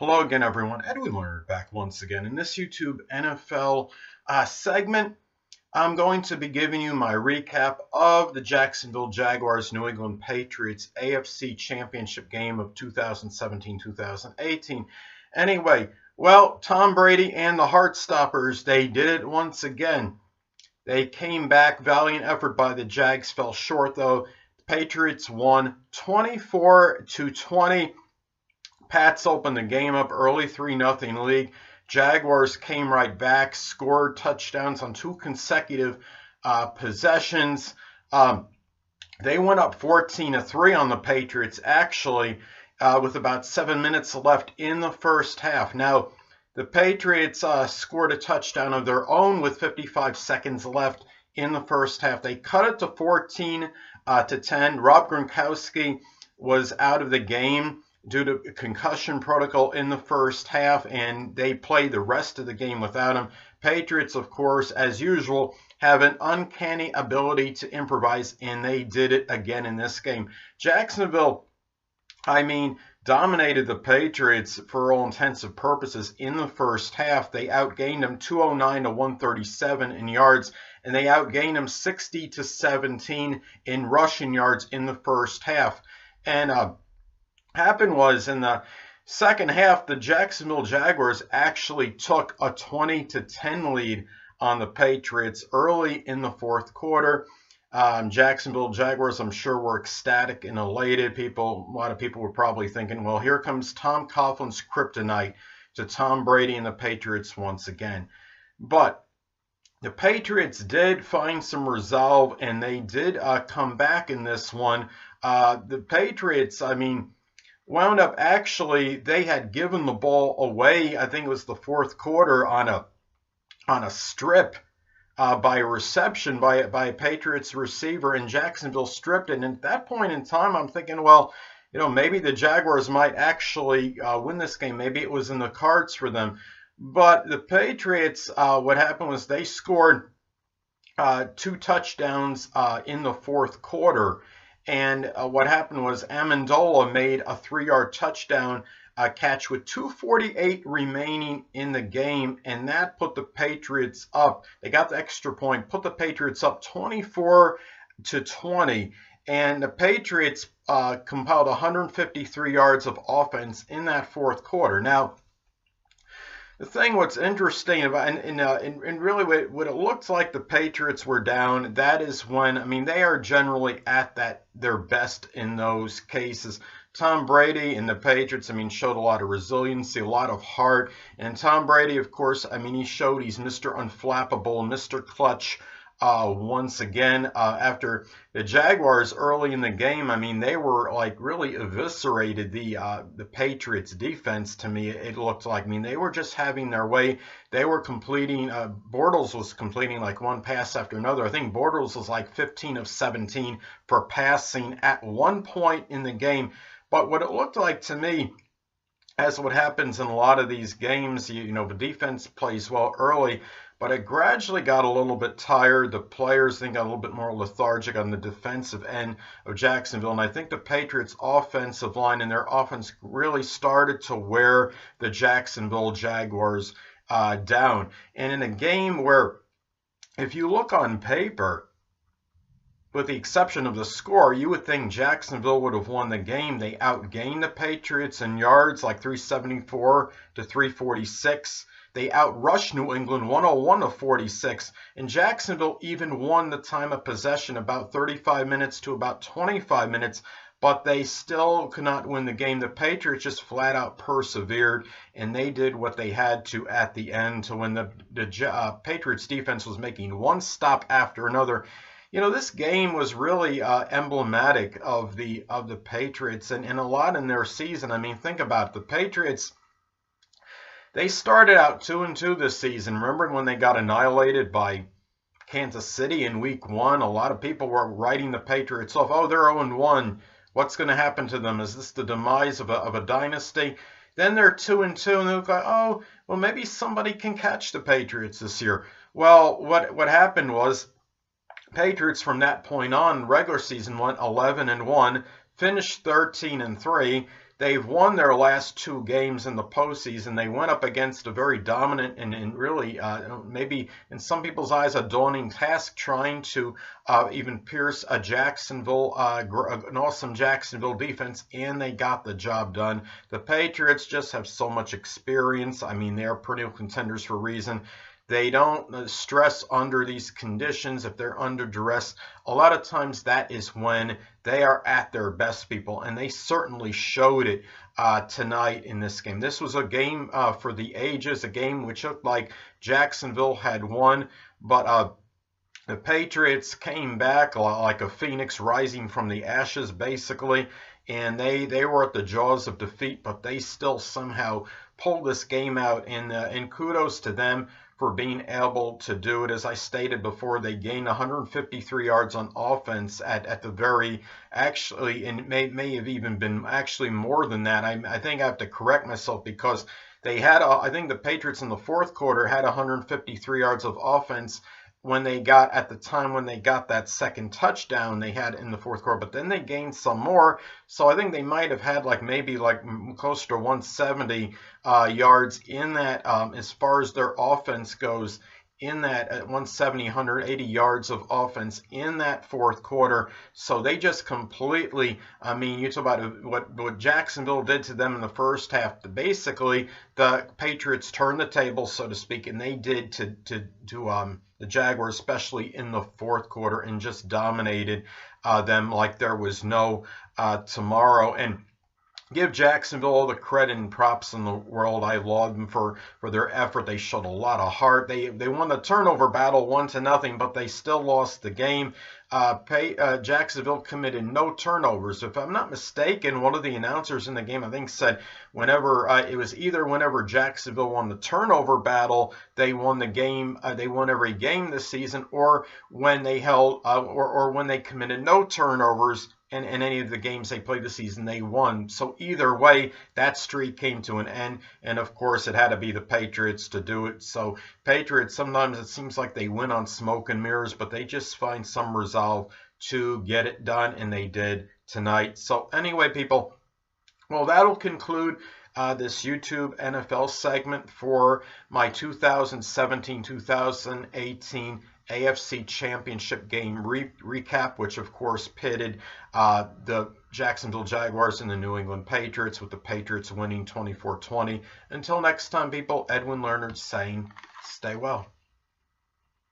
Hello again, everyone. Edwin Learnard back once again. In this YouTube NFL segment, I'm going to be giving you my recap of the Jacksonville Jaguars New England Patriots AFC Championship game of 2017-2018. Anyway, well, Tom Brady and the Heartstoppers, they did it once again. They came back. Valiant effort by the Jags, fell short though. The Patriots won 24-20. Pats opened the game up early, 3-0 lead. Jaguars came right back, scored touchdowns on two consecutive possessions. They went up 14-3 on the Patriots, actually, with about 7 minutes left in the first half. Now, the Patriots scored a touchdown of their own with 55 seconds left in the first half. They cut it to 14-10. Rob Gronkowski was out of the game due to concussion protocol in the first half, and they played the rest of the game without him. Patriots, of course, as usual, have an uncanny ability to improvise, and they did it again in this game. Jacksonville, dominated the Patriots for all intents and purposes in the first half. They outgained them 209 to 137 in yards, and they outgained them 60 to 17 in rushing yards in the first half. And happened was in the second half, the Jacksonville Jaguars actually took a 20-10 lead on the Patriots early in the fourth quarter. Jacksonville Jaguars, I'm sure, were ecstatic and elated. A lot of people were probably thinking, well, here comes Tom Coughlin's kryptonite to Tom Brady and the Patriots once again. But the Patriots did find some resolve, and they did come back in this one. The Patriots, wound up actually, they had given the ball away. I think it was the fourth quarter on a strip by a reception by a Patriots receiver, and Jacksonville stripped it. And at that point in time, I'm thinking, well, maybe the Jaguars might actually win this game. Maybe it was in the cards for them. But the Patriots, what happened was they scored two touchdowns in the fourth quarter. And what happened was Amendola made a 3-yard touchdown catch with 2:48 remaining in the game, and that put the Patriots up. They got the extra point, put the Patriots up 24-20, and the Patriots compiled 153 yards of offense in that fourth quarter. Now, the thing what's interesting about, and really what it looks like the Patriots were down, that is when, they are generally at their best in those cases. Tom Brady and the Patriots, showed a lot of resiliency, a lot of heart. And Tom Brady, of course, he showed he's Mr. Unflappable, Mr. Clutch once again. After the Jaguars early in the game, they were really eviscerated the Patriots defense. To me, it looked like, they were just having their way. They were completing, Bortles was completing one pass after another. I think Bortles was 15 of 17 for passing at one point in the game. But what it looked like to me, as what happens in a lot of these games, the defense plays well early, but it gradually got a little bit tired. The players, got a little bit more lethargic on the defensive end of Jacksonville. And I think the Patriots' offensive line and their offense really started to wear the Jacksonville Jaguars down. And in a game where, if you look on paper, with the exception of the score, you would think Jacksonville would have won the game. They outgained the Patriots in yards, 374 to 346. They outrushed New England 101 to 46. And Jacksonville even won the time of possession about 35 minutes to about 25 minutes. But they still could not win the game. The Patriots just flat out persevered, and they did what they had to at the end to win. The Patriots defense was making one stop after another. This game was really emblematic of the Patriots and a lot in their season. Think about it. The Patriots, they started out 2-2 this season. Remember when they got annihilated by Kansas City in week 1? A lot of people were writing the Patriots off. Oh, they're 0-1. What's going to happen to them? Is this the demise of a dynasty? Then they're 2-2, and they're like, oh, well, maybe somebody can catch the Patriots this year. Well, what happened was, Patriots from that point on, regular season went 11-1, finished 13-3. they've won their last 2 games in the postseason. They went up against a very dominant and really maybe in some people's eyes a daunting task, trying to even pierce a Jacksonville, an awesome Jacksonville defense, and they got the job done. The Patriots just have so much experience. I mean, they're perennial contenders for a reason. They don't stress under these conditions. If they're under duress, a lot of times that is when they are at their best, people, and they certainly showed it tonight in this game. This was a game for the ages, a game which looked like Jacksonville had won, but the Patriots came back like a phoenix rising from the ashes, basically, and they were at the jaws of defeat, but they still somehow pulled this game out, and kudos to them for being able to do it. As I stated before, they gained 153 yards on offense at the very, actually, and may have even been actually more than that. I think I have to correct myself, because they had, I think the Patriots in the fourth quarter had 153 yards of offense when they got, at the time when they got that second touchdown they had in the fourth quarter, but then they gained some more. So I think they might have had maybe close to 170 yards in that, as far as their offense goes, in that at 170, 180 yards of offense in that fourth quarter. So they just completely, I mean, you talk about what Jacksonville did to them in the first half. Basically, the Patriots turned the table, so to speak, and they did to the Jaguars, especially in the fourth quarter, and just dominated them like there was no tomorrow. And give Jacksonville all the credit and props in the world. I laud them for their effort. They showed a lot of heart. They won the turnover battle 1-0, but they still lost the game. Jacksonville committed no turnovers. If I'm not mistaken, one of the announcers in the game, I think, said whenever it was either whenever Jacksonville won the turnover battle, they won the game. They won every game this season, or when they held, or when they committed no turnovers. In any of the games they played this season, they won. So either way, that streak came to an end. And of course, it had to be the Patriots to do it. So Patriots, sometimes it seems like they win on smoke and mirrors, but they just find some resolve to get it done. And they did tonight. So anyway, people, well, that'll conclude this YouTube NFL segment for my 2017-2018 AFC Championship game recap, which of course pitted the Jacksonville Jaguars and the New England Patriots, with the Patriots winning 24-20. Until next time, people, Edwin Learnard saying, stay well.